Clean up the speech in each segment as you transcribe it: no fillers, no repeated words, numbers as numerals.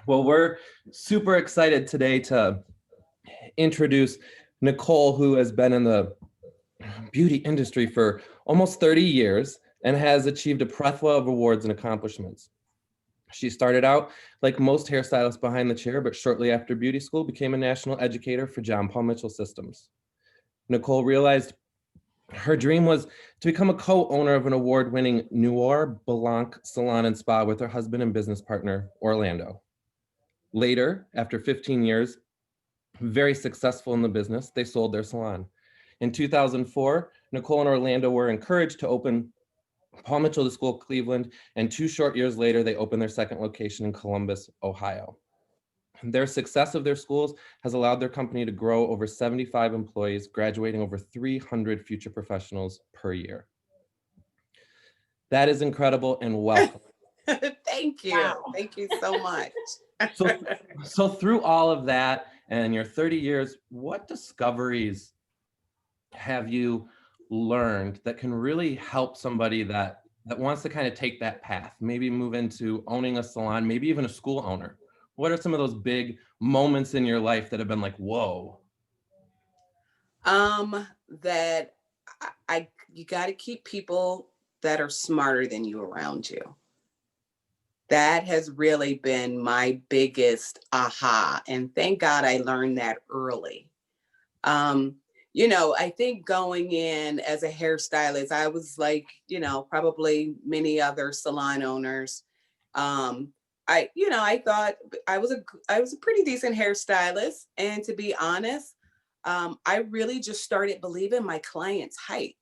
Well, we're super excited today to introduce NeCole, who has been in the beauty industry for almost 30 years and has achieved a plethora of awards and accomplishments. She started out like most hairstylists behind the chair, but shortly after beauty school became a national educator for John Paul Mitchell Systems. NeCole realized her dream was to become a co-owner of an award-winning Noir Blanc Salon and Spa with her husband and business partner, Orlando. Later, after 15 years, very successful in the business, they sold their salon. In 2004, NeCole and Orlando were encouraged to open Paul Mitchell School of Cleveland, and 2 short years later, they opened their second location in Columbus, Ohio. Their success of their schools has allowed their company to grow over 75 employees, graduating over 300 future professionals per year. That is incredible, and welcome. Thank you. Wow. Thank you so much. So through all of that and your 30 years, what discoveries have you learned that can really help somebody that wants to kind of take that path, maybe move into owning a salon, maybe even a school owner? What are some of those big moments in your life that have been like, whoa? That you got to keep people that are smarter than you around you. That has really been my biggest aha. And thank God I learned that early. You know, I think going in as a hairstylist, I was like, you know, probably many other salon owners. I thought I was a pretty decent hairstylist. And to be honest, I really just started believing my clients' hype.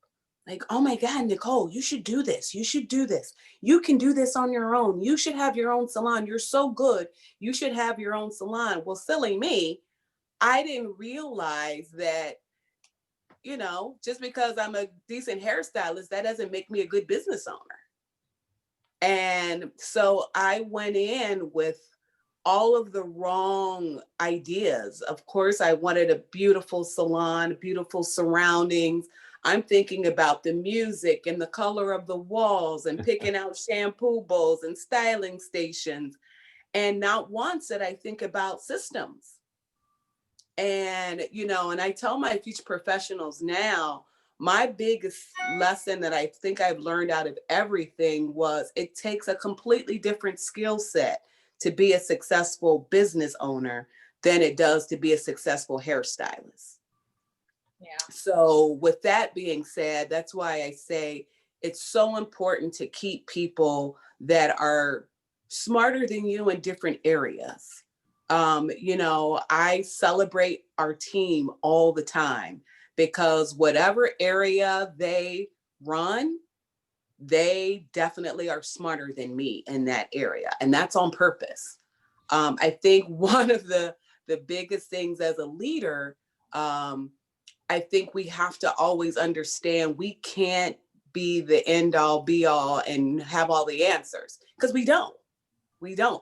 Like, oh my God, NeCole, you should do this. You should do this. You can do this on your own. You should have your own salon. You're so good. You should have your own salon. Well, silly me, I didn't realize that, you know, just because I'm a decent hairstylist, that doesn't make me a good business owner. And so I went in with all of the wrong ideas. Of course, I wanted a beautiful salon, beautiful surroundings. I'm thinking about the music and the color of the walls and picking out shampoo bowls and styling stations. And not once did I think about systems. And, you know, and I tell my future professionals now, my biggest lesson that I think I've learned out of everything was it takes a completely different skill set to be a successful business owner than it does to be a successful hairstylist. Yeah. So with that being said, that's why I say it's so important to keep people that are smarter than you in different areas. You know, I celebrate our team all the time because whatever area they run, they definitely are smarter than me in that area. And that's on purpose. I think one of the biggest things as a leader, I think we have to always understand we can't be the end all be all and have all the answers because we don't.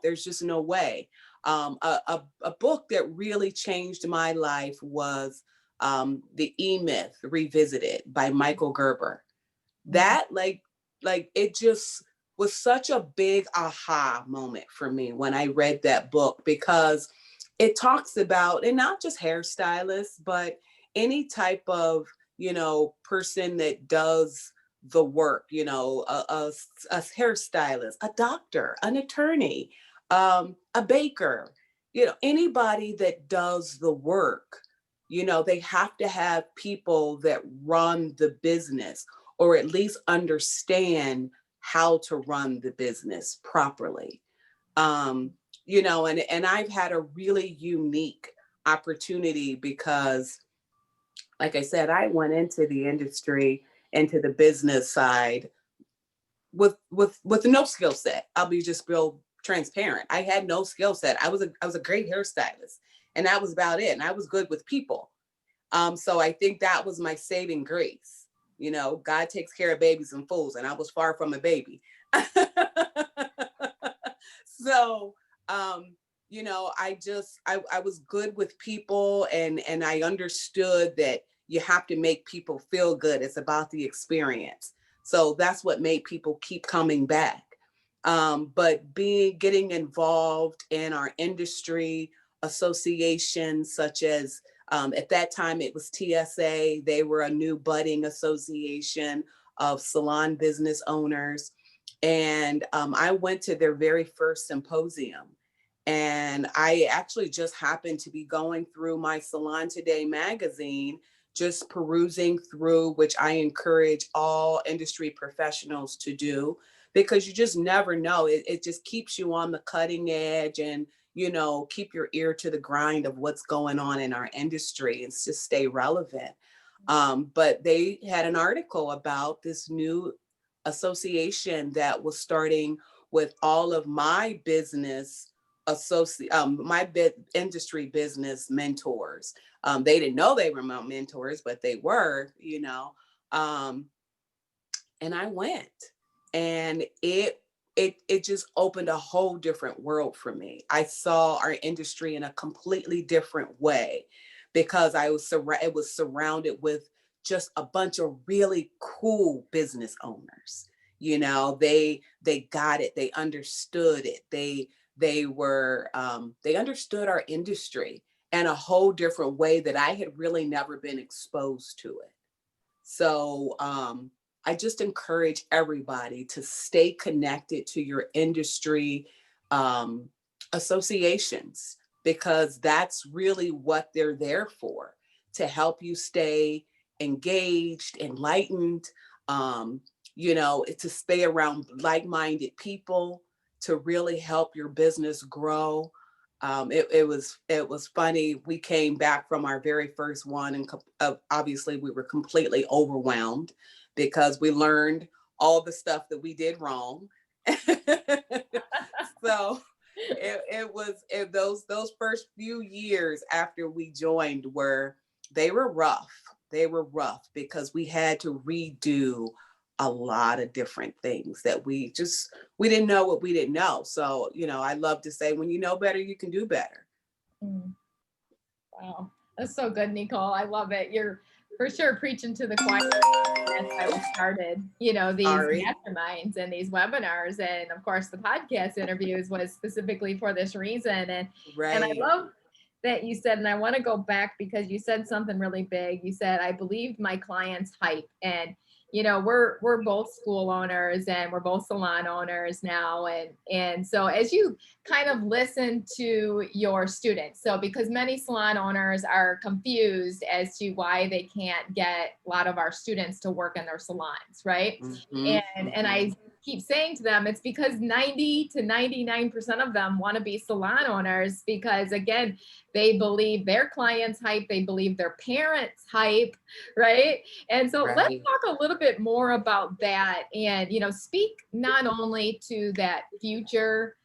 There's just no way. A book that really changed my life was The E-Myth Revisited by Michael Gerber. That like it just was such a big aha moment for me when I read that book because it talks about, and not just hairstylists, but any type of, you know, person that does the work, you know, a hairstylist, a doctor, an attorney, a baker, you know, anybody that does the work, you know, they have to have people that run the business or at least understand how to run the business properly. You know, and I've had a really unique opportunity because, like I said, I went into the industry, into the business side with no skill set. I'll be just real transparent. I had no skill set. I was a great hairstylist, and that was about it. And I was good with people. So I think that was my saving grace. You know, God takes care of babies and fools, and I was far from a baby. So, you know, I was good with people, and I understood that you have to make people feel good. It's about the experience. So that's what made people keep coming back. But getting involved in our industry associations, such as at that time it was TSA, they were a new budding association of salon business owners. And I went to their very first symposium. And I actually just happened to be going through my Salon Today magazine, just perusing through, which I encourage all industry professionals to do, because you just never know. It just keeps you on the cutting edge, and, you know, keep your ear to the grind of what's going on in our industry and just stay relevant. But they had an article about this new association that was starting with all of my business industry business mentors. They didn't know they were my mentors, but they were, you know. And I went, and it just opened a whole different world for me. I saw our industry in a completely different way, because it was surrounded with just a bunch of really cool business owners. You know, they got it, they understood it, they understood our industry in a whole different way that I had really never been exposed to it. So I just encourage everybody to stay connected to your industry associations, because that's really what they're there for, to help you stay engaged, enlightened, you know, to stay around like-minded people, to really help your business grow. It was funny. We came back from our very first one, and obviously we were completely overwhelmed, because we learned all the stuff that we did wrong. So those first few years after we joined they were rough. They were rough, because we had to redo a lot of different things that we didn't know what we didn't know. So, you know, I love to say, when you know better, you can do better. Wow, that's so good, NeCole. I love it. You're for sure preaching to the choir. That's why we started, you know, these masterminds and these webinars, and of course the podcast interviews was specifically for this reason. And I love that you said, and I want to go back, because you said something really big. You said, I believed my clients' hype. And you know, we're both school owners, and we're both salon owners now. And so as you kind of listen to your students, so because many salon owners are confused as to why they can't get a lot of our students to work in their salons, right? And I keep saying to them, it's because 90 to 99% of them want to be salon owners, because again, they believe their clients' hype, they believe their parents' hype, right? And so let's talk a little bit more about that, and, you know, speak not only to that future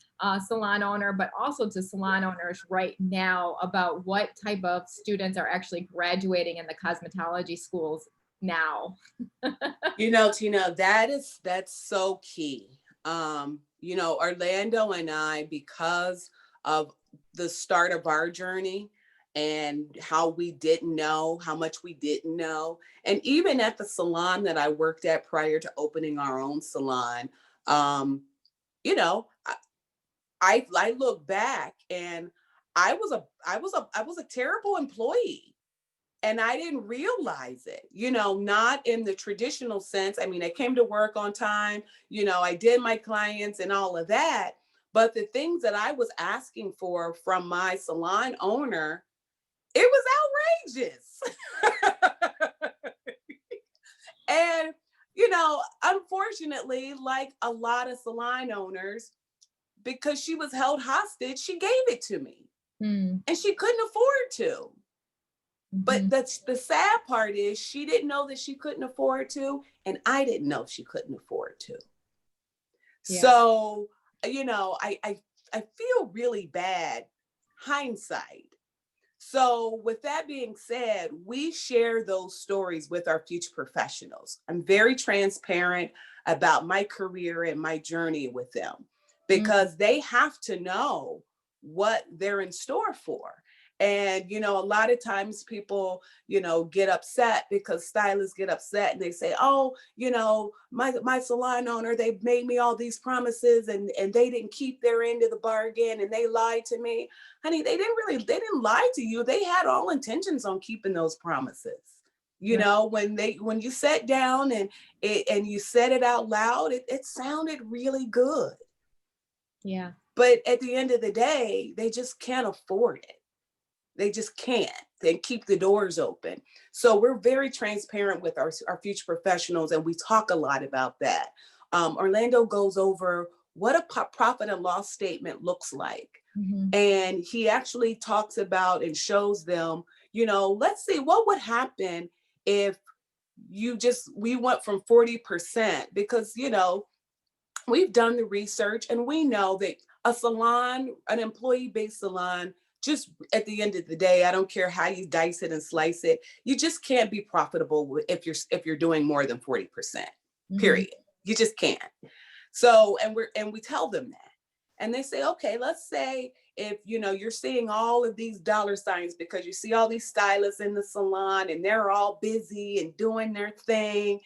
salon owner, but also to salon owners right now about what type of students are actually graduating in the cosmetology schools now. You know, Tina, that's so key. You know, Orlando and I, because of the start of our journey and how we didn't know, how much we didn't know. And even at the salon that I worked at prior to opening our own salon, you know, I look back, and I was a terrible employee. And I didn't realize it, you know, not in the traditional sense. I mean, I came to work on time, you know, I did my clients and all of that. But the things that I was asking for from my salon owner, it was outrageous. And, you know, unfortunately, like a lot of salon owners, because she was held hostage, she gave it to me. And she couldn't afford to. But that's the sad part, is she didn't know that she couldn't afford to, and I didn't know she couldn't afford to. Yeah. So, you know, I feel really bad, hindsight. So with that being said, we share those stories with our future professionals. I'm very transparent about my career and my journey with them, because they have to know what they're in store for. And, you know, a lot of times people, you know, get upset because stylists get upset and they say, oh, you know, my salon owner, they made me all these promises and they didn't keep their end of the bargain and they lied to me. Honey, they didn't lie to you. They had all intentions on keeping those promises. You know, when you sat down and you said it out loud, it sounded really good. Yeah. But at the end of the day, they just can't afford it. They just can't. They keep the doors open. So we're very transparent with our future professionals, and we talk a lot about that. Orlando goes over what a profit and loss statement looks like. Mm-hmm. And he actually talks about and shows them, you know, let's see what would happen if we went from 40%, because, you know, we've done the research and we know that a salon, an employee-based salon, just at the end of the day, I don't care how you dice it and slice it, you just can't be profitable if you're doing more than 40%, period. You just can't. So, and we tell them that. And they say, okay, let's say if, you know, you're seeing all of these dollar signs because you see all these stylists in the salon and they're all busy and doing their thing.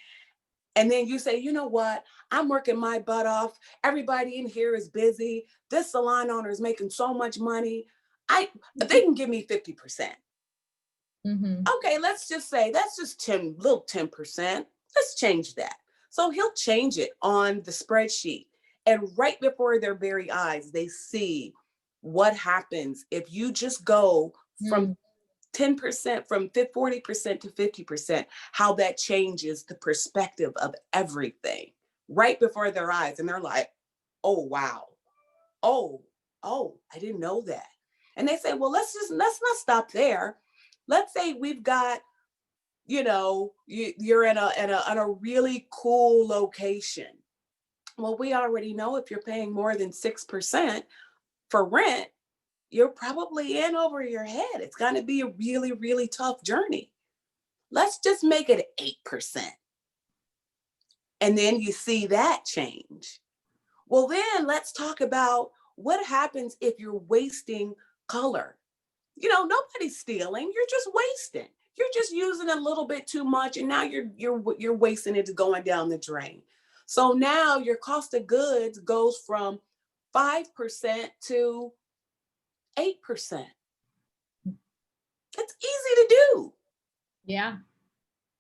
And then you say, you know what? I'm working my butt off. Everybody in here is busy. This salon owner is making so much money. They can give me 50%. Okay, let's just say that's just 10%. Let's change that. So he'll change it on the spreadsheet. And right before their very eyes, they see what happens if you just go from 10%, from 40% to 50%, how that changes the perspective of everything right before their eyes. And they're like, oh, wow. Oh, I didn't know that. And they say, well, let's not stop there. Let's say we've got, you know, you're in a really cool location. Well, we already know if you're paying more than 6% for rent, you're probably in over your head. It's going to be a really, really tough journey. Let's just make it 8%. And then you see that change. Well, then let's talk about what happens if you're wasting color. You know, nobody's stealing. You're just wasting. You're just using a little bit too much, and now you're wasting it, going down the drain. So now your cost of goods goes from 5% to 8%. That's easy to do. Yeah.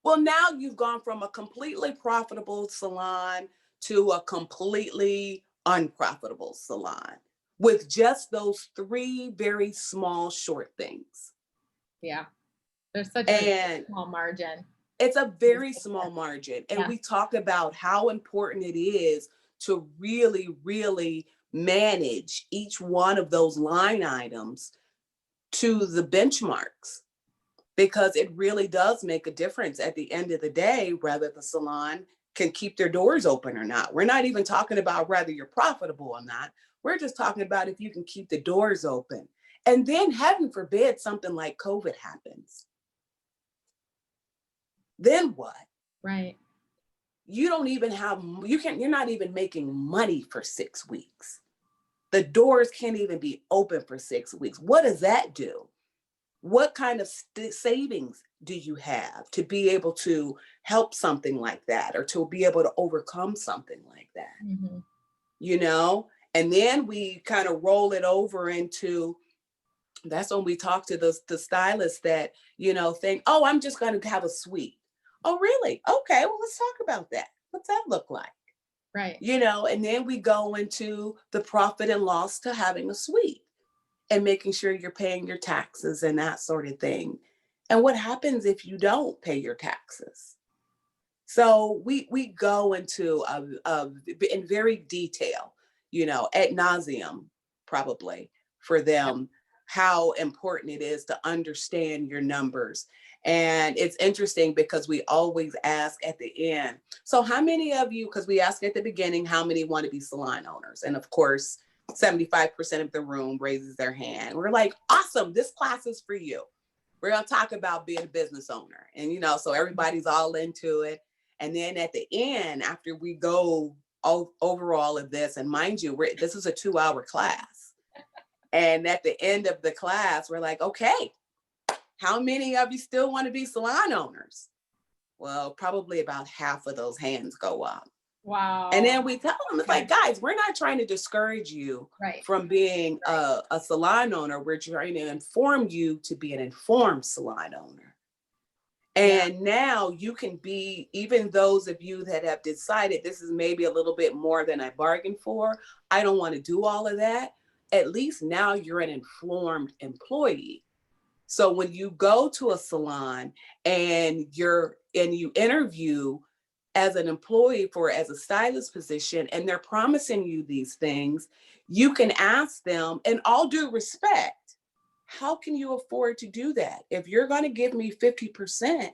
Well, now you've gone from a completely profitable salon to a completely unprofitable salon with just those 3 very small, short things. Yeah. There's such a small margin. It's a very small margin. And we talk about how important it is to really, really manage each one of those line items to the benchmarks, because it really does make a difference at the end of the day, whether the salon can keep their doors open or not. We're not even talking about whether you're profitable or not. We're just talking about if you can keep the doors open. And then heaven forbid something like COVID happens. Then what? Right. You don't even have, you're not even making money for 6 weeks. The doors can't even be open for 6 weeks. What does that do? What kind of savings do you have to be able to help something like that, or to be able to overcome something like that? You know, and then we kind of roll it over into, that's when we talk to the stylists that, you know, think, oh, I'm just going to have a suite. Oh, really? Okay, well, let's talk about that. What's that look like? Right. You know, and then we go into the profit and loss to having a suite and making sure you're paying your taxes and that sort of thing. And what happens if you don't pay your taxes? So we go into in very detail, you know, ad nauseum, probably, for them, how important it is to understand your numbers. And it's interesting because we always ask at the end, so how many of you, because we ask at the beginning, how many want to be salon owners? And of course, 75% of the room raises their hand. We're like, awesome, this class is for you. We're going to talk about being a business owner. And, you know, so everybody's all into it. And then at the end, after we go over all of this, and mind you, this is a 2-hour class. And at the end of the class, we're like, okay, how many of you still want to be salon owners? Well, probably about half of those hands go up. Wow. And then we tell them, it's like, guys, we're not trying to discourage you from being a salon owner. We're trying to inform you to be an informed salon owner. And now you can be, even those of you that have decided this is maybe a little bit more than I bargained for, I don't want to do all of that. At least now you're an informed employee. So when you go to a salon and you interview as an employee as a stylist position, and they're promising you these things, you can ask them, in all due respect, how can you afford to do that? If you're going to give me 50%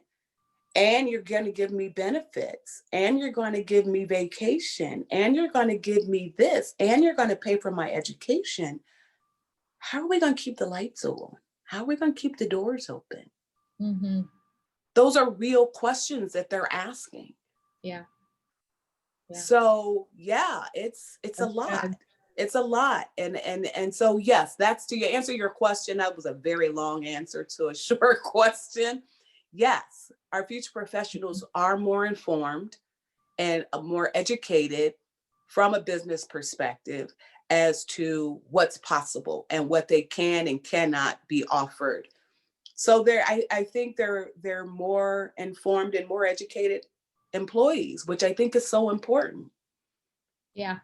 and you're going to give me benefits and you're going to give me vacation and you're going to give me this and you're going to pay for my education, how are we going to keep the lights on? How are we going to keep the doors open? Mm-hmm. Those are real questions that they're asking. Yeah. So it's a lot. Good. It's a lot. And so, yes, that's to answer your question. That was a very long answer to a short question. Yes, our future professionals are more informed and more educated from a business perspective as to what's possible and what they can and cannot be offered. So I think they're more informed and more educated employees, which I think is so important. Yeah.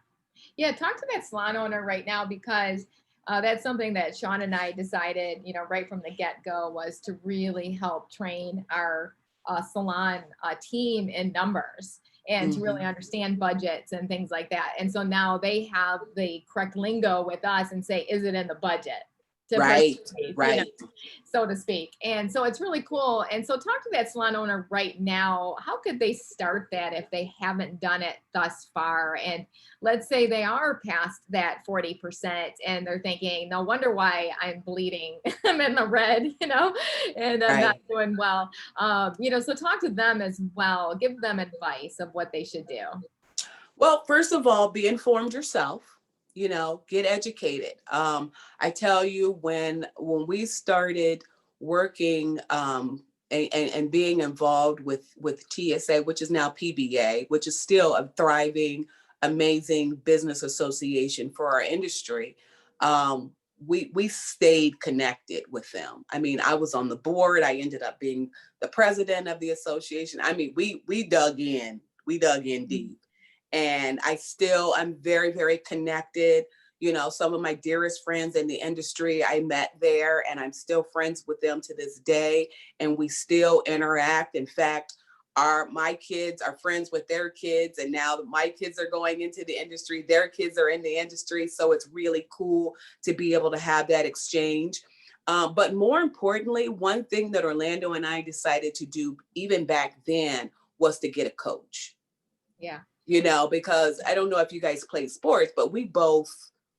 Talk to that salon owner right now, because that's something that Sean and I decided, right from the get-go, was to really help train our salon team in numbers and to really understand budgets and things like that. And so now they have the correct lingo with us and say, is it in the budget? Right. So to speak. And so it's really cool. And so talk to that salon owner right now. How could they start that if they haven't done it thus far? And let's say they are past that 40% and they're thinking, no wonder why I'm bleeding. I'm in the red, and I'm not doing well. So talk to them as well. Give them advice of what they should do. Well, first of all, be informed yourself. Get educated. I tell you, when we started working and being involved with TSA, which is now PBA, which is still a thriving, amazing business association for our industry, we stayed connected with them. I mean, I was on the board. I ended up being the president of the association. I mean, we dug in deep. And I'm very, very connected. Some of my dearest friends in the industry I met there, and I'm still friends with them to this day. And we still interact. In fact, my kids are friends with their kids. And now my kids are going into the industry. Their kids are in the industry. So it's really cool to be able to have that exchange. But more importantly, one thing that Orlando and I decided to do even back then was to get a coach. Yeah. Because I don't know if you guys play sports, but we both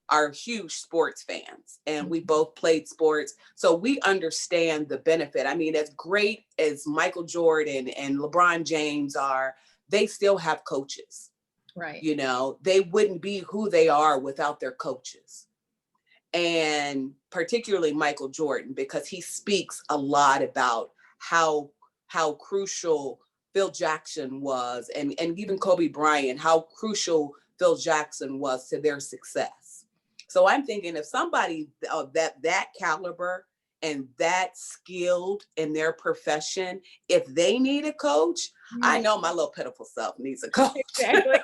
are huge sports fans and we both played sports. So we understand the benefit. I mean, as great as Michael Jordan and LeBron James are, they still have coaches. Right. They wouldn't be who they are without their coaches. And particularly Michael Jordan, because he speaks a lot about how crucial Phil Jackson was, and even Kobe Bryant, how crucial Phil Jackson was to their success. So I'm thinking, if somebody of that caliber and that skilled in their profession, if they need a coach, I know my little pitiful self needs a coach. Exactly.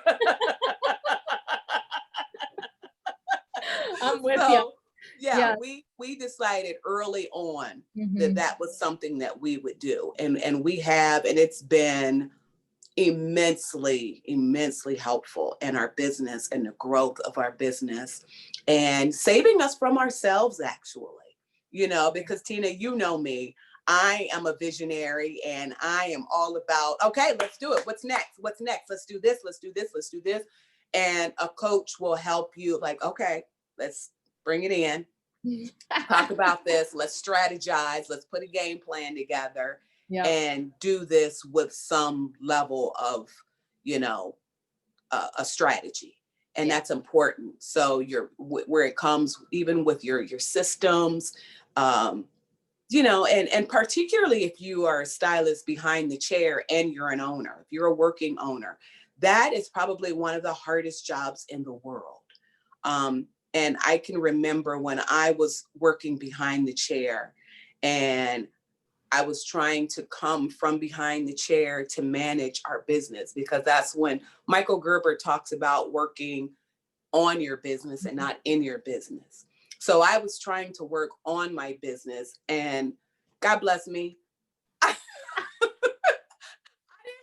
I'm with you. Yeah, we decided early on that was something that we would do. And we have, and it's been immensely helpful in our business and the growth of our business and saving us from ourselves, actually, because Tina, me, I am a visionary and I am all about, okay, let's do it. What's next? Let's do this. And a coach will help you, like, okay, let's bring it in. Talk about this. Let's strategize. Let's put a game plan together and do this with some level of, a strategy. And that's important. So where it comes even with your systems, you know, and particularly if you are a stylist behind the chair and you're an owner, if you're a working owner, that is probably one of the hardest jobs in the world. And I can remember when I was working behind the chair and I was trying to come from behind the chair to manage our business, because that's when Michael Gerber talks about working on your business and not in your business. So I was trying to work on my business, and God bless me, I didn't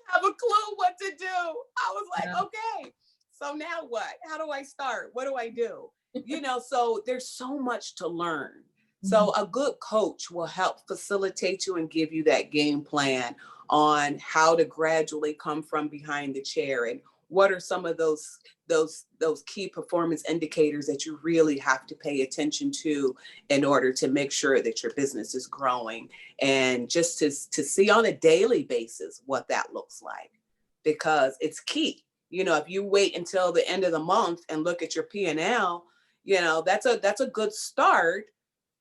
have a clue what to do. I was like, okay, so now what? How do I start? What do I do? You know, so there's so much to learn. So a good coach will help facilitate you and give you that game plan on how to gradually come from behind the chair, and what are some of those key performance indicators that you really have to pay attention to in order to make sure that your business is growing, and just to see on a daily basis what that looks like, because it's key. You know, if you wait until the end of the month and look at your P&L, you know, that's a good start,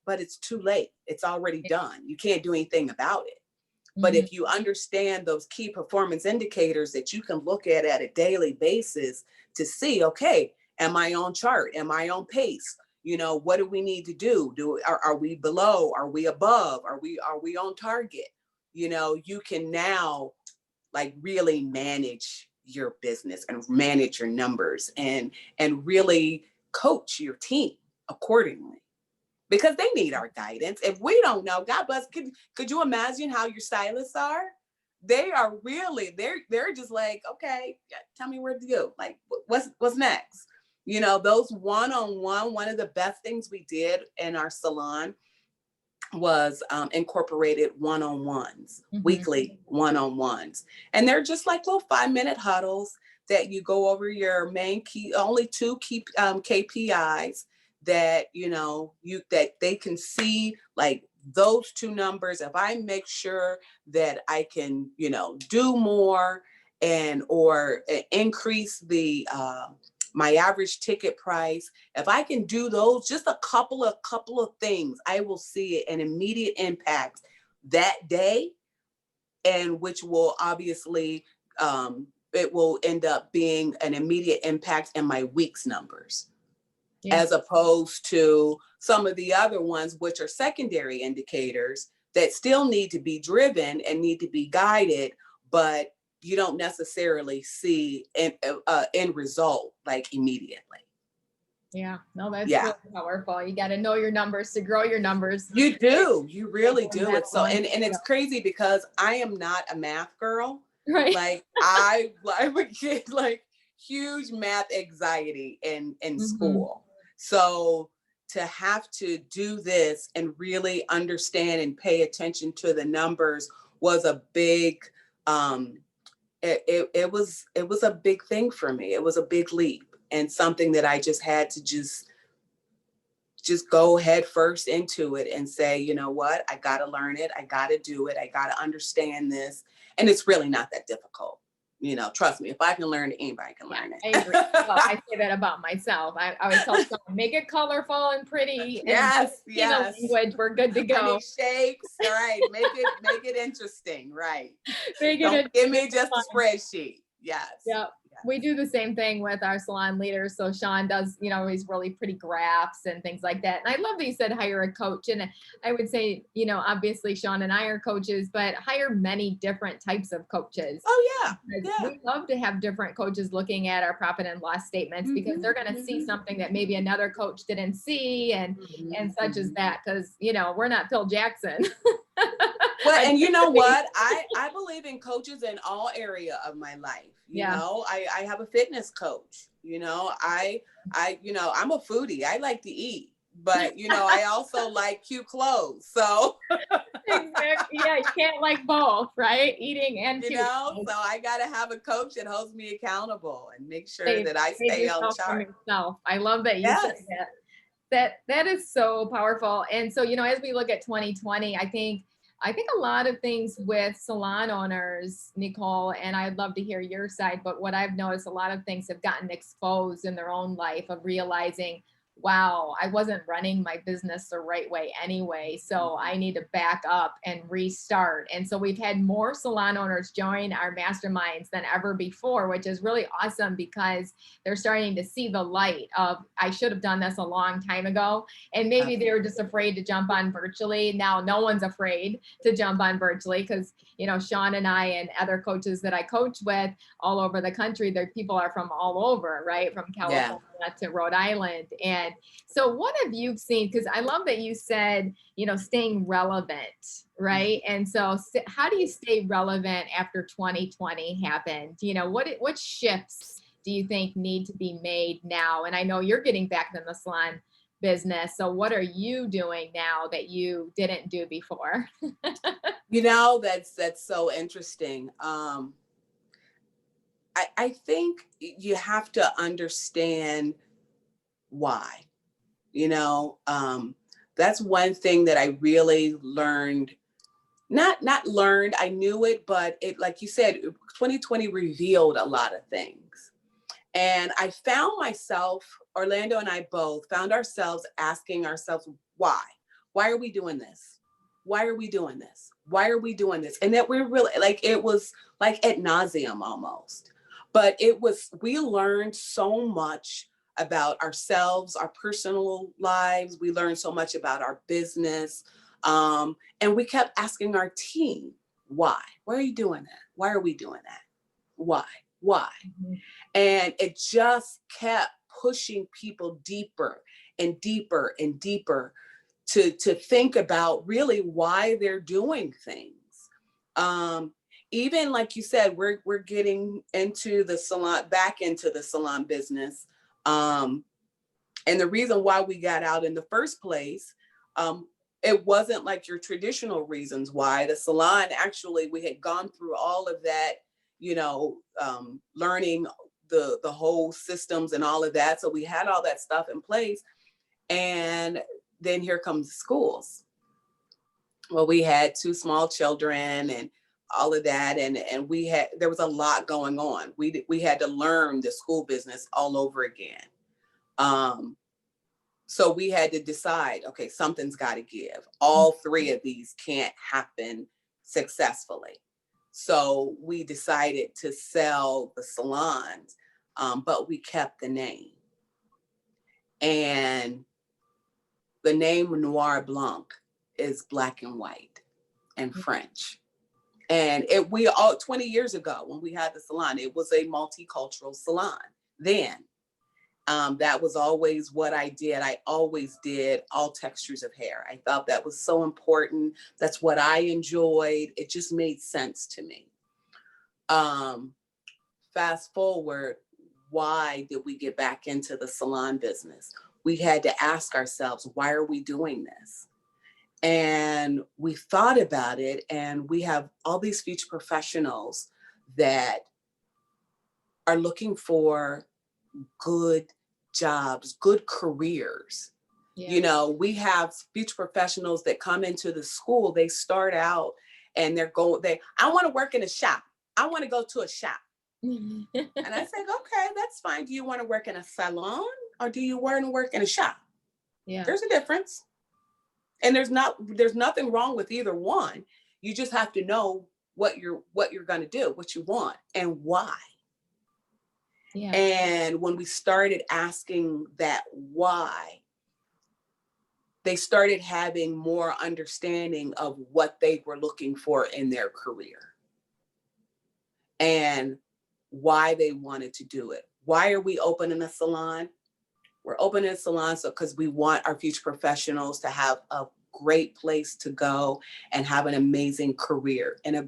but it's too late. It's already done. You can't do anything about it. But if you understand those key performance indicators that you can look at a daily basis to see, okay, am I on chart? Am I on pace? You know, what do we need to do? Are we below? Are we above? Are we on target? You know, you can now like really manage your business and manage your numbers and really coach your team accordingly, because they need our guidance. If we don't know, God bless, could you imagine how your stylists are? They are really, they're just like, okay, tell me where to go. Like, what's next? You know, those one-on-one, one of the best things we did in our salon was incorporated one-on-ones, weekly one-on-ones. And they're just like little 5-minute huddles that you go over your main key, only 2 key KPIs that, you know, that they can see, like those 2 numbers. If I make sure that I can, you know, do more or increase the my average ticket price, if I can do those, just a couple of things, I will see an immediate impact that day, and which will obviously it will end up being an immediate impact in my week's numbers. As opposed to some of the other ones, which are secondary indicators that still need to be driven and need to be guided, but you don't necessarily see an end result like immediately. Yeah, no, that's really powerful. You got to know your numbers to grow your numbers. You do, you really do. It's so, and it's crazy because I am not a math girl. Right. Like I would get like huge math anxiety in school. So to have to do this and really understand and pay attention to the numbers was a big, it was a big thing for me. It was a big leap, and something that I just had to just go head first into it and say, you know what, I got to learn it. I got to do it. I got to understand this. And it's really not that difficult. You know, trust me, if I can learn it, anybody can learn it. I agree. Well, I say that about myself. I always tell someone, make it colorful and pretty. Yes. Language, we're good to go. Shapes, right? Make it interesting, right? Don't give me just a spreadsheet. Yes. Yep. We do the same thing with our salon leaders. So Sean does, you know, these really pretty graphs and things like that. And I love that you said hire a coach. And I would say, you know, obviously Sean and I are coaches, but hire many different types of coaches. Oh yeah. We love to have different coaches looking at our profit and loss statements, because they're going to see something that maybe another coach didn't see, and such as that. Because, you know, we're not Phil Jackson. Well, and you know what? I believe in coaches in all area of my life. You know, I have a fitness coach. You know, you know, I'm a foodie. I like to eat, but you know, I also like cute clothes. So exactly. Yeah, you can't like both, right? Eating and cute clothes. So I gotta have a coach that holds me accountable and make sure that I stay on chart. I love that you said that. That is so powerful. And so, you know, as we look at 2020, I think I think a lot of things with salon owners, NeCole, and I'd love to hear your side, but what I've noticed, a lot of things have gotten exposed in their own life of realizing, wow, I wasn't running my business the right way anyway, so I need to back up and restart. And so we've had more salon owners join our masterminds than ever before, which is really awesome because they're starting to see the light of, I should have done this a long time ago. And maybe they were just afraid to jump on virtually. Now no one's afraid to jump on virtually because, you know, Sean and I and other coaches that I coach with all over the country, their people are from all over, right? From California to Rhode Island. And so what have you seen? Because I love that you said, you know, staying relevant, right? And so how do you stay relevant after 2020 happened? You know, what shifts do you think need to be made now? And I know you're getting back in the salon business. So what are you doing now that you didn't do before? You know, that's so interesting. I think you have to understand why, you know, that's one thing that I really learned, not learned, I knew it, but it, like you said, 2020 revealed a lot of things. And I found myself, Orlando and I both found ourselves asking ourselves, why are we doing this? Why are we doing this? Why are we doing this? And that we're really like, it was like ad nauseum almost, but we learned so much about ourselves, our personal lives. We learned so much about our business. And we kept asking our team, why? Why are you doing that? Why are we doing that? Why? Mm-hmm. And it just kept pushing people deeper and deeper and deeper to think about really why they're doing things. Even like you said, we're getting into the salon, back into the salon business. And the reason why we got out in the first place, it wasn't like your traditional reasons why. The salon, actually, we had gone through all of that, you know, learning the whole systems and all of that. So we had all that stuff in place. And then here comes the schools. Well, we had 2 small children and all of that. And there was a lot going on. We had to learn the school business all over again. So we had to decide, okay, something's got to give. All 3 of these can't happen successfully. So we decided to sell the salons, but we kept the name. And the name Noir Blanc is black and white and French. And 20 years ago when we had the salon, it was a multicultural salon then. That was always what I did. I always did all textures of hair. I thought that was so important. That's what I enjoyed. It just made sense to me. Fast forward, why did we get back into the salon business? We had to ask ourselves, why are we doing this? And we thought about it, and we have all these future professionals that are looking for good jobs, good careers. Yeah. You know, we have future professionals that come into the school, they start out and I want to work in a shop. I want to go to a shop. And I said, okay, that's fine. Do you want to work in a salon or do you want to work in a shop? Yeah. There's a difference. And there's nothing wrong with either one. You just have to know what you're going to do, what you want and why. Yeah. And when we started asking that why, they started having more understanding of what they were looking for in their career and why they wanted to do it. Why are we opening a salon? We're opening a salon because we want our future professionals to have a great place to go and have an amazing career and a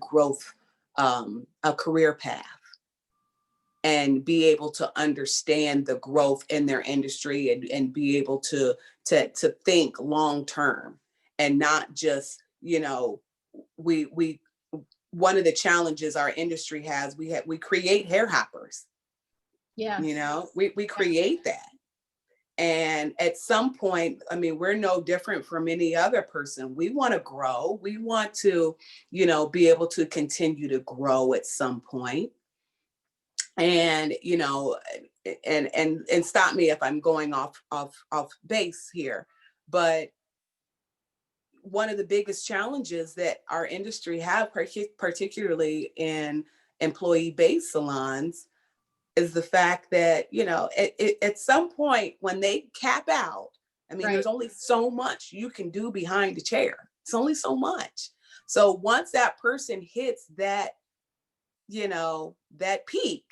career path, and be able to understand the growth in their industry and be able to think long term and not just, you know, we one of the challenges our industry has, we create hair hoppers. Yeah. You know, we create that. And at some point, I mean, we're no different from any other person. We want to grow. We want to, be able to continue to grow at some point. And, and stop me if I'm going off base here. But one of the biggest challenges that our industry have, particularly in employee-based salons, is the fact that, at some point when they cap out, I mean, there's only so much you can do behind the chair. It's only so much. So once that person hits that, that peak,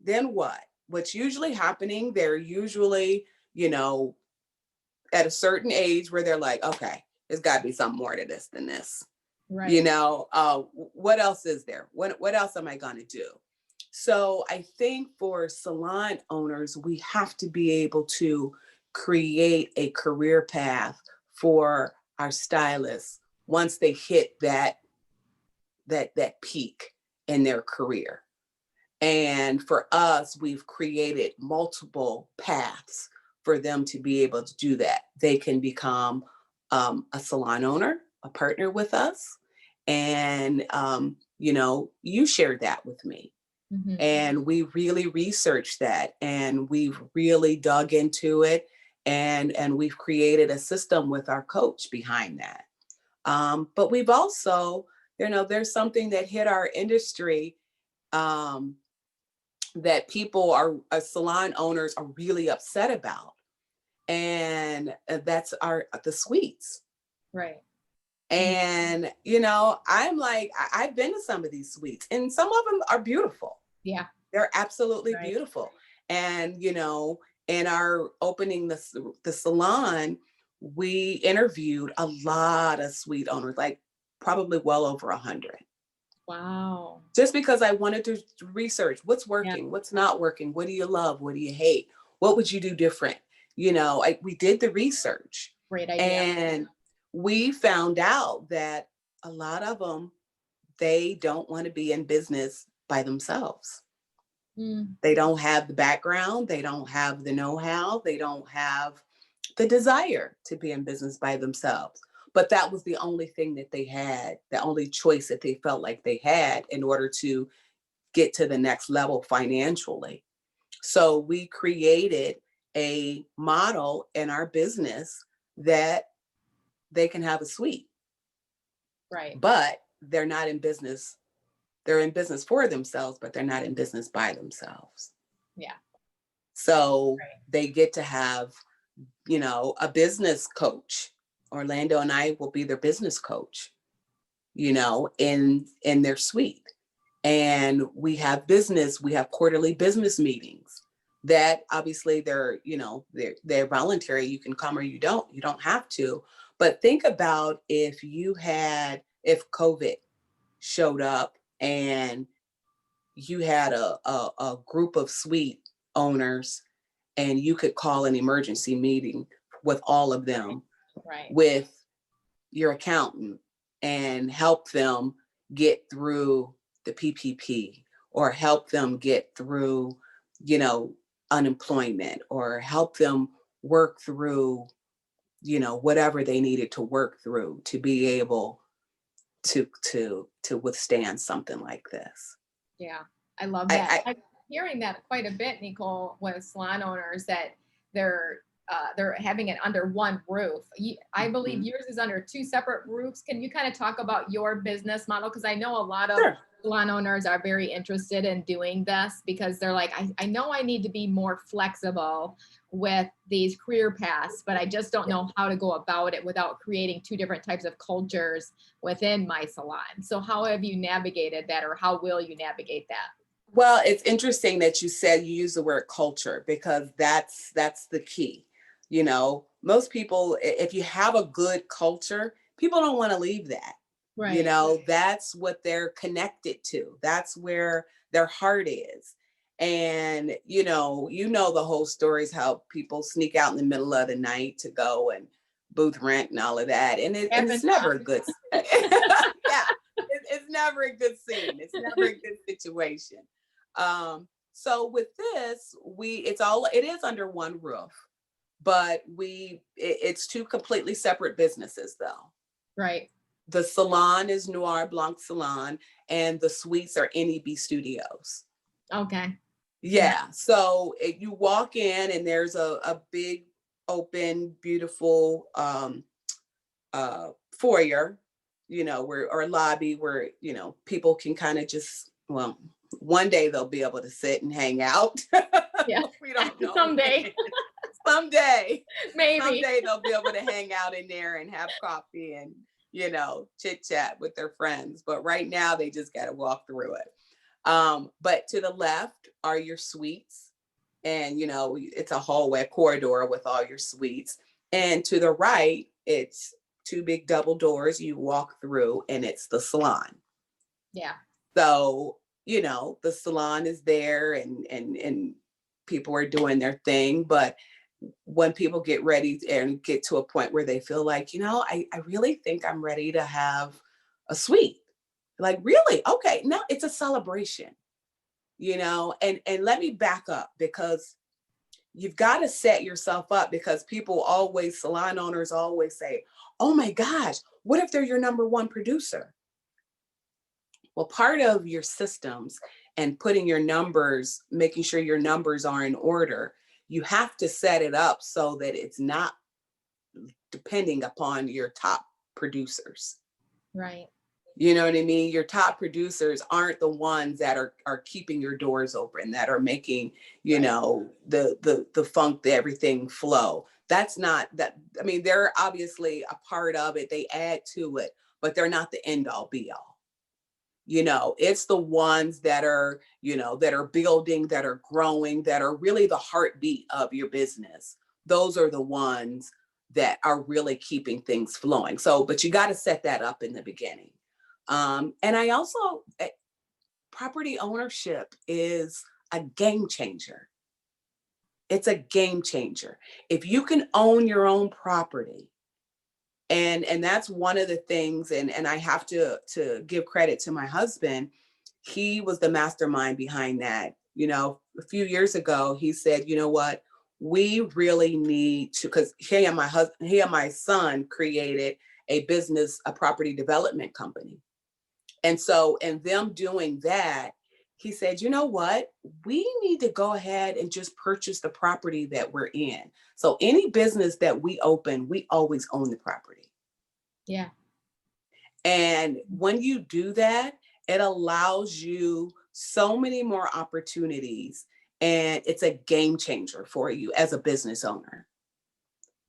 then what? What's usually happening, they're usually, at a certain age where they're like, okay, there's got to be something more to this than this. Right. What else is there? What else am I going to do? So I think for salon owners, we have to be able to create a career path for our stylists once they hit that peak in their career. And for us, we've created multiple paths for them to be able to do that. They can become a salon owner, a partner with us. And, you shared that with me. Mm-hmm. And we really researched that, and we've really dug into it, and we've created a system with our coach behind that. But we've also, there's something that hit our industry that people salon owners are really upset about. And that's the suites. Right. And, I'm like, I've been to some of these suites, and some of them are beautiful. Yeah. They're absolutely beautiful. And, in our opening the salon, we interviewed a lot of suite owners, like probably well over 100. Wow. Just because I wanted to research what's working, what's not working, what do you love, what do you hate, what would you do different? We did the research. Great idea. And we found out that a lot of them, they don't want to be in business by themselves. They don't have the background. They don't have the know-how. They don't have the desire to be in business by themselves. But that was the only thing that they had, the only choice that they felt like they had in order to get to the next level financially. So we created a model in our business that they can have a suite. Right. But they're not in business. They're in business for themselves, but they're not in business by themselves. Yeah. So they get to have, a business coach. Orlando and I will be their business coach, in their suite. And we have quarterly business meetings that obviously they're voluntary. You can come or you don't have to. But think about if COVID showed up and you had a group of suite owners, and you could call an emergency meeting with all of them, with your accountant, and help them get through the PPP, or help them get through, unemployment, or help them work through, whatever they needed to work through to be able to withstand something like this. Yeah, I love that. I'm hearing that quite a bit, NeCole, with salon owners, that they're having it under one roof. I believe yours is under two separate roofs. Can you kind of talk about your business model? Because I know a lot of salon owners are very interested in doing this, because they're like, I know I need to be more flexible with these career paths, but I just don't know how to go about it without creating two different types of cultures within my salon. So how have you navigated that, or how will you navigate that? Well, it's interesting that you said you use the word culture, because that's the key. Most people, if you have a good culture, people don't want to leave that. Right. That's what they're connected to. That's where their heart is. And, the whole stories, how people sneak out in the middle of the night to go and booth rent and all of that. And it's never a good, it's never a good scene. It's never a good situation. So with this, it is under one roof, but it's two completely separate businesses though. Right. The salon is Noir Blanc Salon, and the suites are NEB Studios. Okay. Yeah. So you walk in and there's a big, open, beautiful foyer, or lobby where, people can kind of just, well, one day they'll be able to sit and hang out. Yeah. We don't know. Someday. Someday. Maybe. Someday they'll be able to hang out in there and have coffee and, chit chat with their friends. But right now they just got to walk through it. But to the left are your suites. And, it's a hallway corridor with all your suites. And to the right, it's two big double doors you walk through, and it's the salon. Yeah. So, the salon is there and people are doing their thing. But when people get ready and get to a point where they feel like, I really think I'm ready to have a suite. Like, really? Okay. Now it's a celebration, and let me back up, because you've got to set yourself up, because salon owners always say, oh my gosh, what if they're your number one producer? Well, part of your systems and putting your numbers, making sure your numbers are in order, you have to set it up so that it's not depending upon your top producers. Right. You know what I mean? Your top producers aren't the ones that are keeping your doors open, that are making, the funk, everything flow. That's not that. I mean, they're obviously a part of it. They add to it, but they're not the end all be all. It's the ones that are, that are building, that are growing, that are really the heartbeat of your business. Those are the ones that are really keeping things flowing. So, but you got to set that up in the beginning. And I also, property ownership is a game changer. It's a game changer. If you can own your own property, and that's one of the things, and I have to give credit to my husband. He was the mastermind behind that. A few years ago, he said, you know what, we really need to, because he and my son created a property development company. And so in them doing that, he said, you know what, we need to go ahead and just purchase the property that we're in. So any business that we open, we always own the property. Yeah. And when you do that, it allows you so many more opportunities, and it's a game changer for you as a business owner,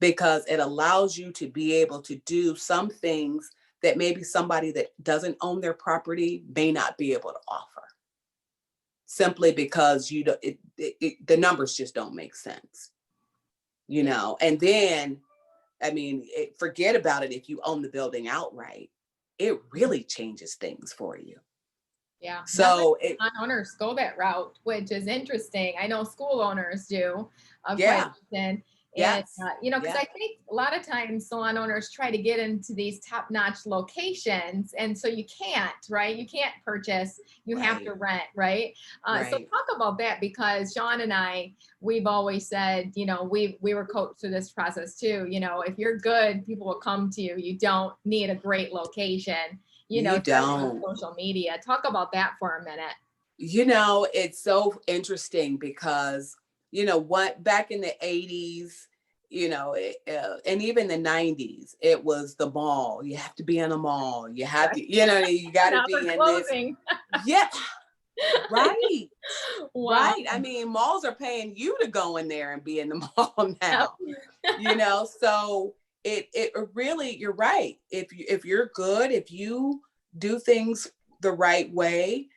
because it allows you to be able to do some things that maybe somebody that doesn't own their property may not be able to offer, simply because the numbers just don't make sense, and then, I mean, forget about it. If you own the building outright, it really changes things for you. Yeah. So owners go that route, which is interesting. I know school owners do. Yeah. And, Yes. because I think a lot of times salon owners try to get into these top-notch locations. And so you can't, right? You can't purchase, you have to rent, right? So talk about that, because Sean and I, we've always said, we were coached through this process too. If you're good, people will come to you. You don't need a great location, you don't. On social media. Talk about that for a minute. It's so interesting, because what, back in the 80s, and even the 90s, it was the mall. You have to be in a mall. You have to, you got to be in this. Yeah. Right. Wow. Right. I mean, malls are paying you to go in there and be in the mall now. So it really, you're right. If you're good, if you do things the right way,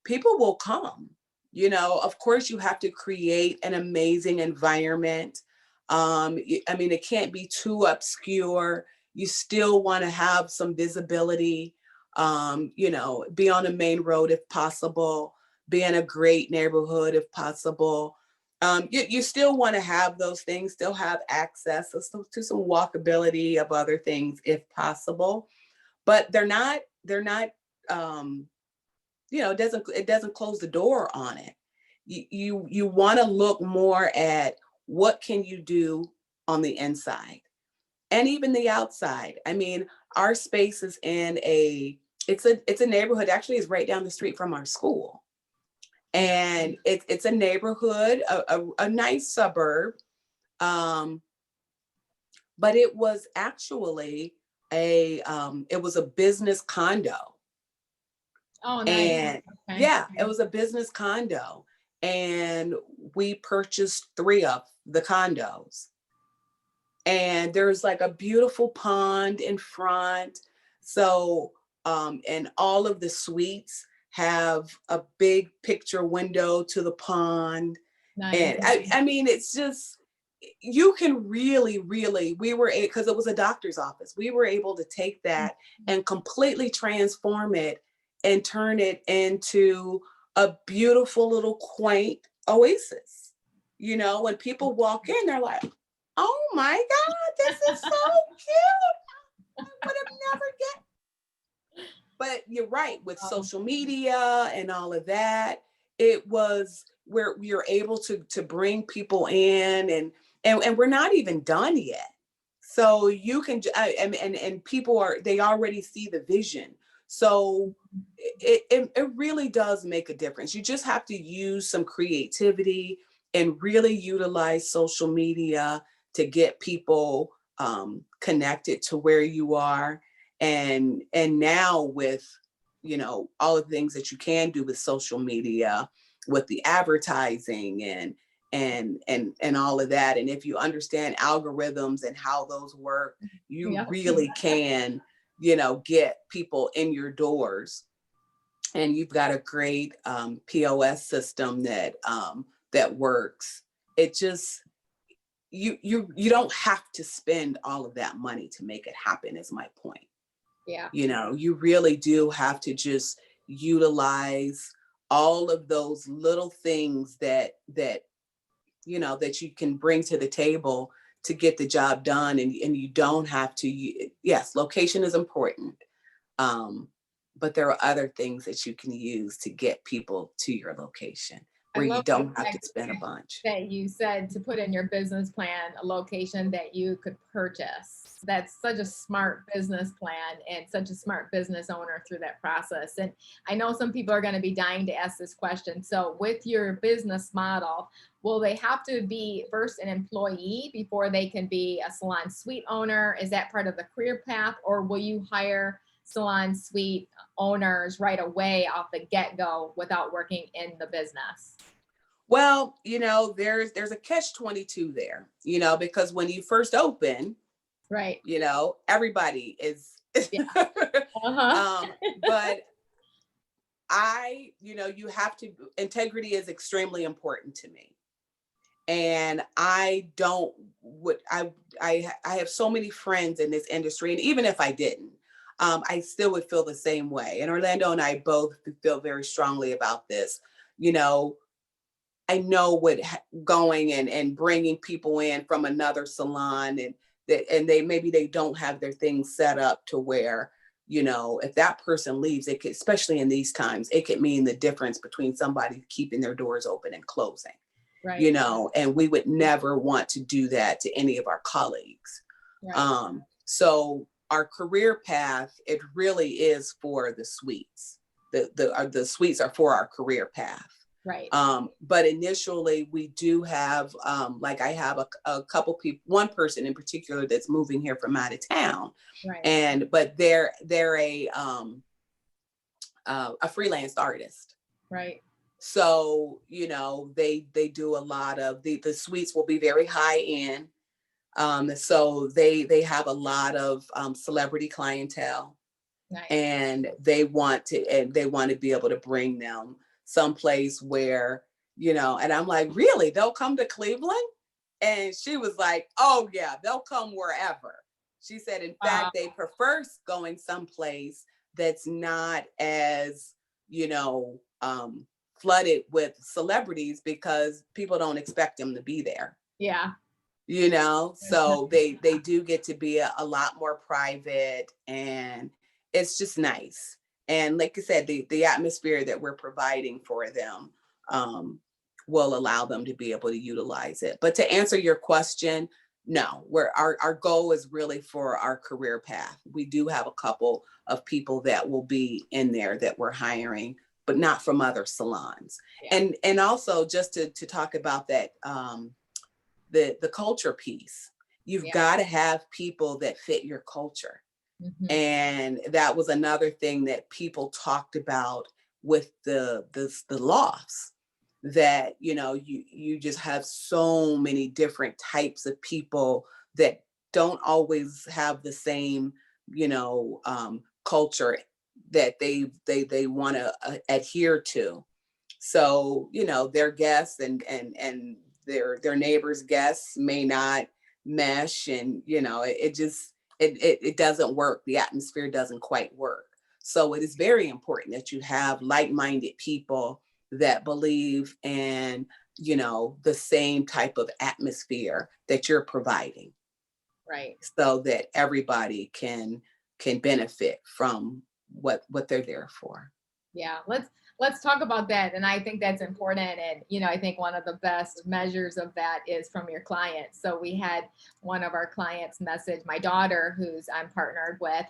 people will come. Of course, you have to create an amazing environment. I mean, it can't be too obscure. You still want to have some visibility, be on a main road if possible, be in a great neighborhood if possible. You still want to have those things, still have access to some walkability of other things if possible, but they're not, it doesn't close the door on it. you want to look more at what can you do on the inside and even the outside. I mean, our space is in it's a neighborhood, actually is right down the street from our school. And it's a neighborhood, a nice suburb. But it was actually it was a business condo. Oh, nice. And Okay. yeah, it was a business condo. And we purchased 3 of the condos. And there's like a beautiful pond in front. So, and all of the suites have a big picture window to the pond. Nice. And I mean, it's just, you can really, we were, because it was a doctor's office, we were able to take that and completely transform it and turn it into a beautiful little quaint oasis. You know, when people walk in, they're like, oh my God, this is so cute. I would have never guessed. But you're right, with social media and all of that, it was where we were able to bring people in, and we're not even done yet. So you can, and people they already see the vision. So it really does make a difference. You just have to use some creativity and really utilize social media to get people connected to where you are. And now with, you know, all of the things that you can do with social media, with the advertising and all of that. And if you understand algorithms and how those work, you really can, you know, get people in your doors. And you've got a great POS system that works. It just, you don't have to spend all of that money to make it happen, is my point. Yeah. You know, you really do have to just utilize all of those little things that you know, that you can bring to the table to get the job done. And you don't have to, yes, location is important. But there are other things that you can use to get people to your location where you don't have to spend a bunch. That you said to put in your business plan a location that you could purchase. That's such a smart business plan and such a smart business owner through that process. And I know some people are going to be dying to ask this question. So with your business model, will they have to be first an employee before they can be a salon suite owner? Is that part of the career path, or will you hire salon suite owners right away off the get-go without working in the business? Well, you know, there's a catch-22 there, you know, because when you first open, right, you know, everybody is, uh-huh. But you know, you have to, integrity is extremely important to me. And I have so many friends in this industry, and even if I didn't, I still would feel the same way. And Orlando and I both feel very strongly about this. You know, I know what going and bringing people in from another salon, and maybe they don't have their things set up to where, you know, if that person leaves, it could, especially in these times, it could mean the difference between somebody keeping their doors open and closing. Right. You know, and we would never want to do that to any of our colleagues. Right. So our career path, it really is for the suites. The suites are for our career path. Right. But initially we do have, like I have a couple people, one person in particular that's moving here from out of town. Right. But they're a freelance artist. Right. So, you know, they do a lot of the suites will be very high end. So they have a lot of celebrity clientele. Nice. And they want to be able to bring them someplace where, you know, and I'm like, really, they'll come to Cleveland? And she was like, oh yeah, they'll come wherever. She said, in fact, they prefer going someplace that's not as, you know, flooded with celebrities, because people don't expect them to be there. Yeah. You know, so they do get to be a lot more private, and it's just nice. And like I said, the atmosphere that we're providing for them, will allow them to be able to utilize it. But to answer your question, no, our goal is really for our career path. We do have a couple of people that will be in there that we're hiring, but not from other salons. Yeah. And also just to talk about that, the culture piece, you've got to have people that fit your culture. Mm-hmm. And that was another thing that people talked about with the lofts, that, you know, you just have so many different types of people that don't always have the same, you know, culture that they want to adhere to. So, you know, their guests and their neighbors' guests may not mesh, and, you know, it doesn't work. The atmosphere doesn't quite work. So it is very important that you have like-minded people that believe in, you know, the same type of atmosphere that you're providing. Right. So that everybody can benefit from what they're there for. Yeah, let's talk about that. And I think that's important. And, you know, I think one of the best measures of that is from your clients. So we had one of our clients message my daughter, who's I'm partnered with,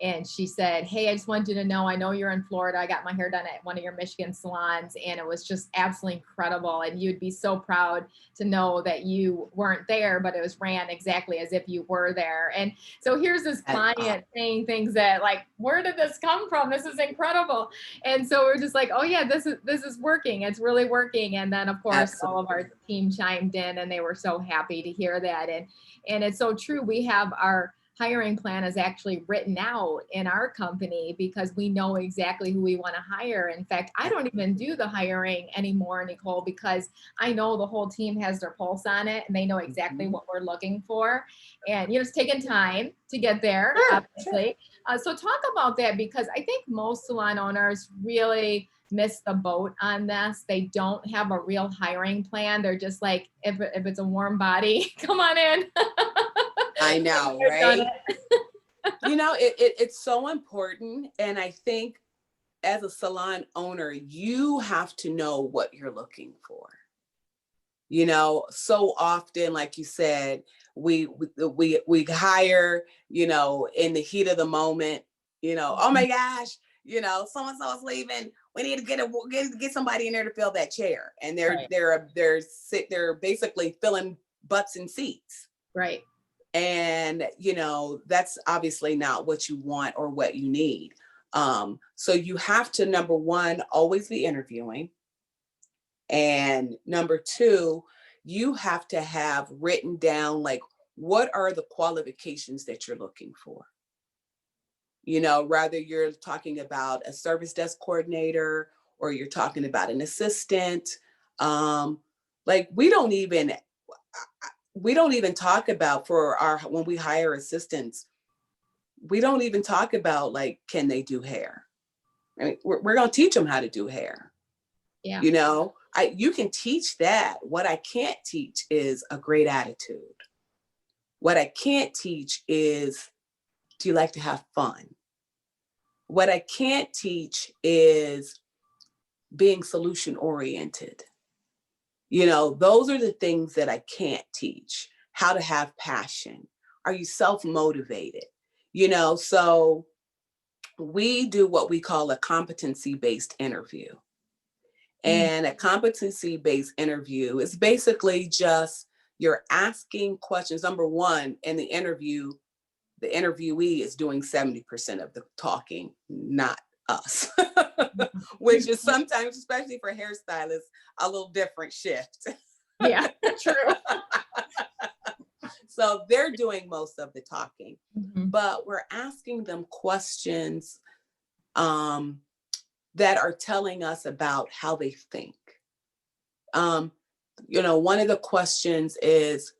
and she said, hey, I just wanted you to know, I know you're in Florida. I got my hair done at one of your Michigan salons, and it was just absolutely incredible. And you'd be so proud to know that you weren't there, but it was ran exactly as if you were there. And so here's this client saying things that, like, where did this come from? This is incredible. And so we're just like, oh yeah, this is working. It's really working. And then of course, absolutely, all of our team chimed in, and they were so happy to hear that. And it's so true. We have our hiring plan is actually written out in our company because we know exactly who we want to hire. In fact, I don't even do the hiring anymore, NeCole, because I know the whole team has their pulse on it and they know exactly what we're looking for. And, you know, it's taken time to get there, obviously. So talk about that, because I think most salon owners really miss the boat on this. They don't have a real hiring plan. They're just like, if it's a warm body, come on in. I know, right? You know, it's so important. And I think as a salon owner, you have to know what you're looking for. You know, so often, like you said, we hire, you know, in the heat of the moment, you know, oh my gosh, you know, so-and-so is leaving. We need to get somebody in there to fill that chair. And they're basically filling butts and seats. Right. And, you know, that's obviously not what you want or what you need. So you have to, number one, always be interviewing. And number two, you have to have written down, like, what are the qualifications that you're looking for? You know, whether you're talking about a service desk coordinator or you're talking about an assistant, like we don't even talk about when we hire assistants, we don't even talk about, like, can they do hair? I mean, we're going to teach them how to do hair. Yeah. You know, you can teach that. What I can't teach is a great attitude. What I can't teach is, do you like to have fun? What I can't teach is being solution oriented. You know, those are the things that I can't teach. How to have passion. Are you self-motivated? You know, so we do what we call a competency-based interview. And a competency-based interview is basically just you're asking questions. Number one, in the interview, the interviewee is doing 70% of the talking, not us, which is sometimes, especially for hairstylists, a little different shift. Yeah, true. So they're doing most of the talking, but we're asking them questions that are telling us about how they think. You know, one of the questions is,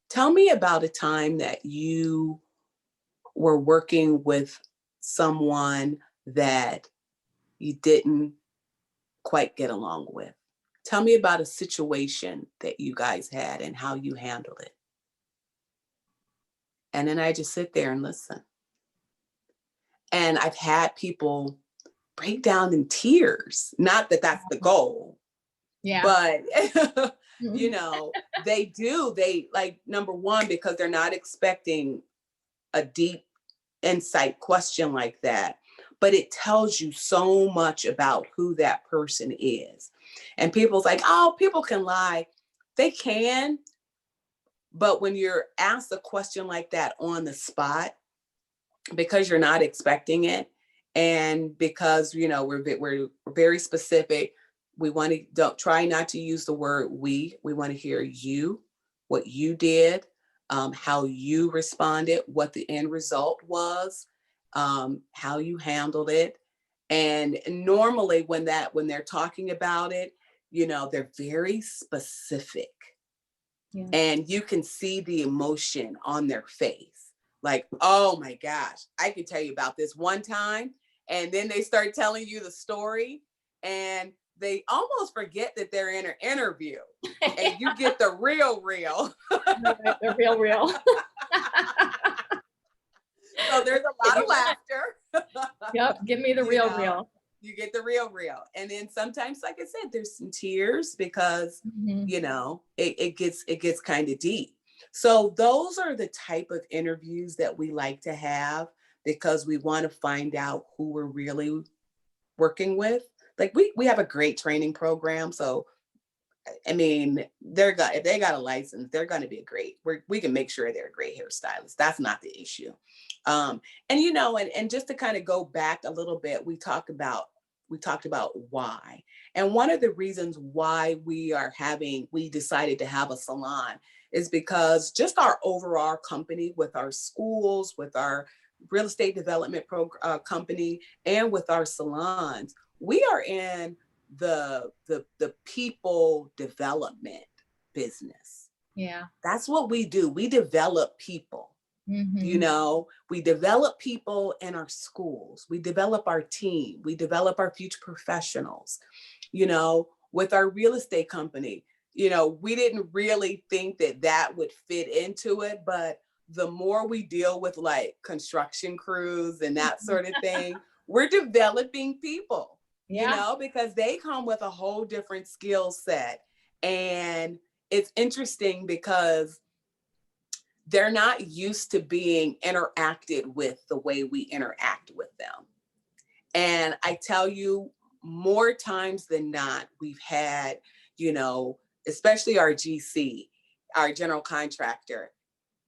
tell me about a time that you were working with someone that you didn't quite get along with. Tell me about a situation that you guys had and how you handled it. And then I just sit there and listen. And I've had people break down in tears. Not that that's the goal, Yeah. But you know, they like, number one, because they're not expecting a deep insight question like that, but it tells you so much about who that person is. And people's like, oh, people can lie. They can, but when you're asked a question like that on the spot, because you're not expecting it, and because, you know, we're very specific, we want to, don't try not to use the word we want to hear you, what you did, how you responded, what the end result was, how you handled it. And normally when they're talking about it, you know, they're very specific. Yeah. And you can see the emotion on their face. Like, oh my gosh, I can tell you about this one time. And then they start telling you the story, and they almost forget that they're in an interview, and you get the real. The real. So there's a lot of laughter. Yep. Give me the real. You get the real. And then sometimes, like I said, there's some tears because, you know, it gets kind of deep. So those are the type of interviews that we like to have, because we want to find out who we're really working with. Like we have a great training program. So, I mean, if they got a license, they're going to be we can make sure they're a great hairstylist. That's not the issue. And, you know, and just to kind of go back a little bit, we talked about why. And one of the reasons why we decided to have a salon is because just our overall company, with our schools, with our real estate development company, and with our salons, we are in the people development business. Yeah. That's what we do. We develop people. You know, we develop people in our schools. We develop our team. We develop our future professionals. You know, with our real estate company, you know, we didn't really think that would fit into it, but the more we deal with like construction crews and that sort of thing, we're developing people. Yeah. You know, because they come with a whole different skill set. And it's interesting because they're not used to being interacted with the way we interact with them. And I tell you, more times than not, we've had, you know, especially our GC, our general contractor,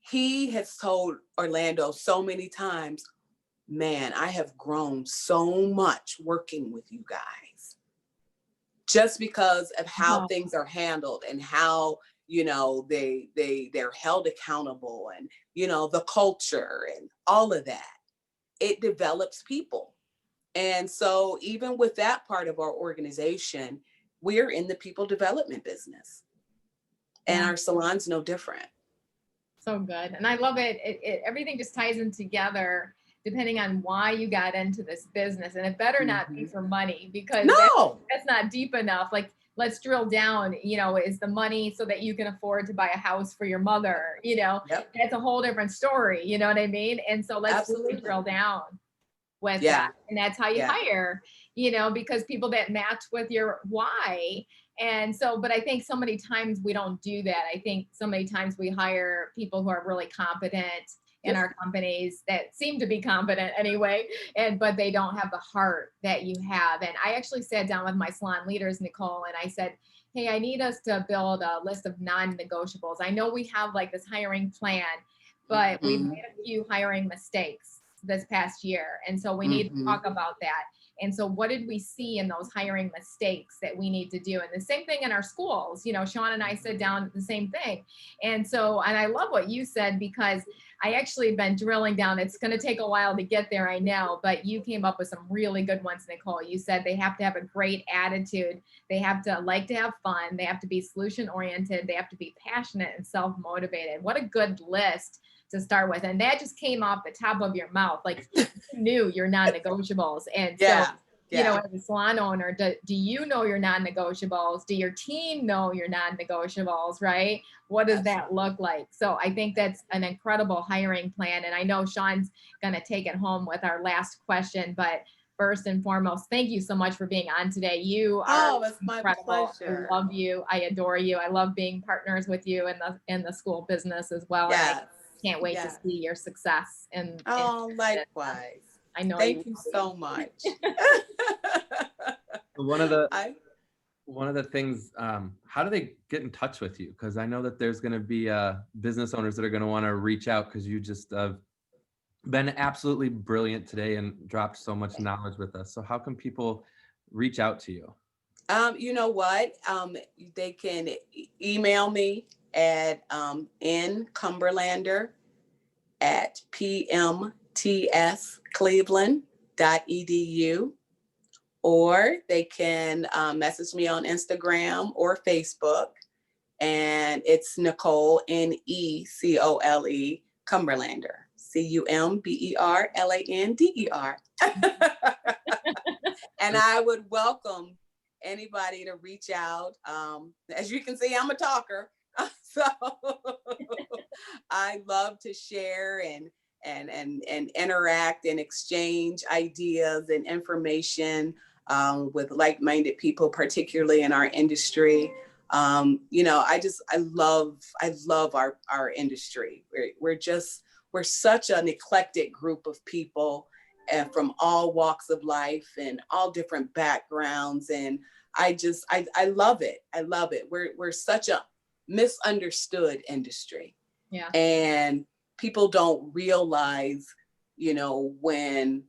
he has told Orlando so many times, man, I have grown so much working with you guys, just because of how things are handled and how, you know, they're held accountable, and, you know, the culture and all of that. It develops people. And so even with that part of our organization, we're in the people development business, and our salon's no different. So good. And I love it. Everything just ties in together depending on why you got into this business. And it better not be for money, because that's not deep enough. Like, let's drill down, you know, is the money so that you can afford to buy a house for your mother? You know, that's a whole different story. You know what I mean? And so let's really drill down with that. And that's how you hire, you know, because people that match with your why. And so, but I think so many times we don't do that. I think so many times we hire people who are really competent in our companies, that seem to be competent anyway, but they don't have the heart that you have. And I actually sat down with my salon leaders, NeCole, and I said, hey, I need us to build a list of non-negotiables. I know we have like this hiring plan, but we've made a few hiring mistakes this past year. And so we need to talk about that. And so what did we see in those hiring mistakes that we need to do? And the same thing in our schools, you know, Sean and I sit down the same thing. And so, and I love what you said, because I actually have been drilling down. It's going to take a while to get there, I know, but you came up with some really good ones, NeCole. You said they have to have a great attitude. They have to like to have fun. They have to be solution oriented. They have to be passionate and self-motivated. What a good list to start with. And that just came off the top of your mouth. Like, you knew your non-negotiables. And so, you know, as a salon owner, do you know your non-negotiables? Do your team know your non-negotiables, right? What does that look like? So I think that's an incredible hiring plan. And I know Sean's going to take it home with our last question, but first and foremost, thank you so much for being on today. You are Oh, it's my incredible. pleasure. I love you. I adore you. I love being partners with you in the school business as well. Yes. And I can't wait to see your success. And oh, likewise. I know Thank you so much. One of the things, how do they get in touch with you? Because I know that there's going to be business owners that are going to want to reach out, because you just been absolutely brilliant today and dropped so much knowledge with us. So how can people reach out to you? You know what? They can email me at ncumberlander@pmtscleveland.edu, or they can message me on Instagram or Facebook, and it's NeCole, NeCole, Cumberlander, Cumberlander. And I would welcome anybody to reach out. As you can see, I'm a talker. So I love to share and interact and exchange ideas and information with like-minded people, particularly in our industry. You know, I love our industry. We're such an eclectic group of people, and from all walks of life and all different backgrounds. And I love it. I love it. We're such a misunderstood industry. Yeah. And people don't realize, you know, when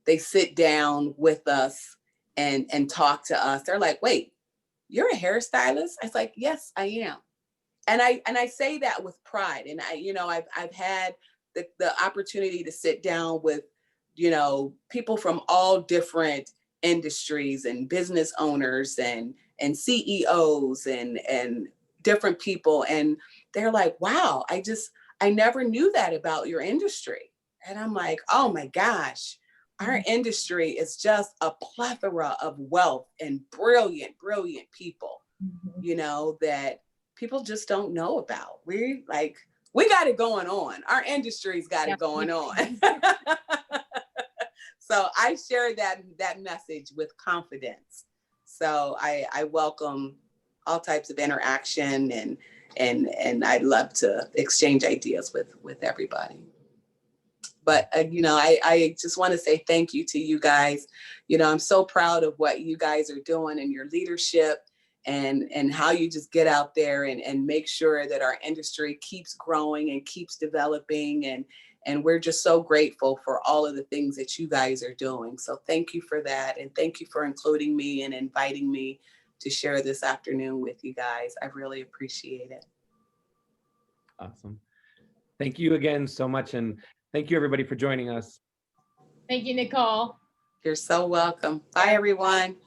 they sit down with us and talk to us, they're like, wait, you're a hairstylist? I was like, yes, I am. And I say that with pride. And I've had the opportunity to sit down with, you know, people from all different industries and business owners and CEOs and different people. And they're like, wow, I never knew that about your industry. And I'm like, oh my gosh, our industry is just a plethora of wealth and brilliant people, you know, that people just don't know about. We got it going on. Our industry's got it going on. So I share that message with confidence. So I welcome all types of interaction, and I'd love to exchange ideas with everybody. But you know, I just want to say thank you to you guys. You know, I'm so proud of what you guys are doing and your leadership, and how you just get out there and make sure that our industry keeps growing and keeps developing. And we're just so grateful for all of the things that you guys are doing. So thank you for that. And thank you for including me and inviting me to share this afternoon with you guys. I really appreciate it. Awesome. Thank you again so much. And thank you everybody for joining us. Thank you, NeCole. You're so welcome. Bye, everyone.